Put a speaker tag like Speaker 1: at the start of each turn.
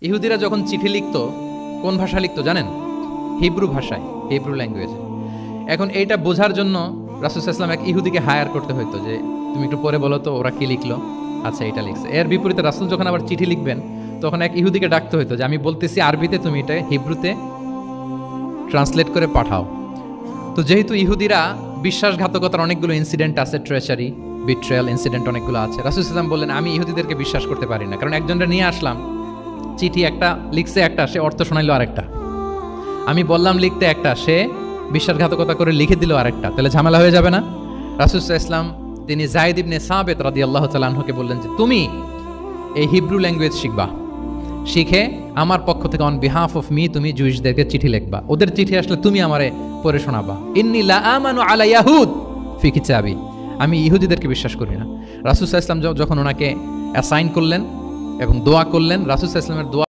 Speaker 1: ইহুদিরা যখন চিঠি লিখতো কোন ভাষা লিখতো জানেন? হিব্রু ভাষায়, হিব্রু ল্যাঙ্গুয়েজে। এখন এইটা বোঝার জন্য রাসূল সাল্লাল্লাহু আলাইহি ওয়াসাল্লাম এক ইহুদিকে হায়ার করতে হইতো যে তুমি একটু পরে বলো তো ওরা কি লিখলো। আচ্ছা, এটা লিখছে। এর বিপরীতে রাসূল যখন আবার চিঠি লিখবেন তখন এক ইহুদিকে ডাকতে হইতো যে আমি বলতেছি আরবিতে, তুমি এটা হিব্রুতে ট্রান্সলেট করে পাঠাও। তো যেহেতু ইহুদিরা বিশ্বাসঘাতকতার অনেকগুলো ইনসিডেন্ট আছে, ট্রেচারি, বিট্রেয়াল ইনসিডেন্ট অনেকগুলো আছে, রাসূল সাল্লাল্লাহু আলাইহি ওয়াসাল্লাম বললেন আমি ইহুদিদেরকে বিশ্বাস করতে পারি না, কারণ একজনটা নিয়ে আসলাম, চিঠি একটা লিখছে একটা, সে অর্থ শোনাইলো আরেকটা। আমি বললাম লিখতে একটা, সে বিশ্বাসঘাতকতা করে লিখে দিল আরেকটা, তাহলে ঝামেলা হয়ে যাবে না? রাসূল সাল্লাল্লাহু আলাইহি ওয়াসাল্লাম তিনি যায়েদ ইবনে সাবিত রাদিয়াল্লাহু তাআলা আনহুকে বললেন যে তুমি এই হিব্রু ল্যাঙ্গুয়েজ শিখবা, শিখে আমার পক্ষ থেকে অন বিহাফ অফ মি তুমি জুইশদেরকে চিঠি লিখবা, ওদের চিঠি আসলে তুমি আমারে পড়ে শোনাবা। ইন্নী লা আমানু আলা ইয়াহুদ ফি কিতাবি, আমি ইহুদিদেরকে বিশ্বাস করি না। রাসূল সাল্লাল্লাহু আলাইহি ওয়াসাল্লাম যখন ওনাকে অ্যাসাইন করলেন এবং দোয়া করলেন, রাসূল সাল্লাল্লাহু আলাইহি ওয়াসাল্লামের দোয়া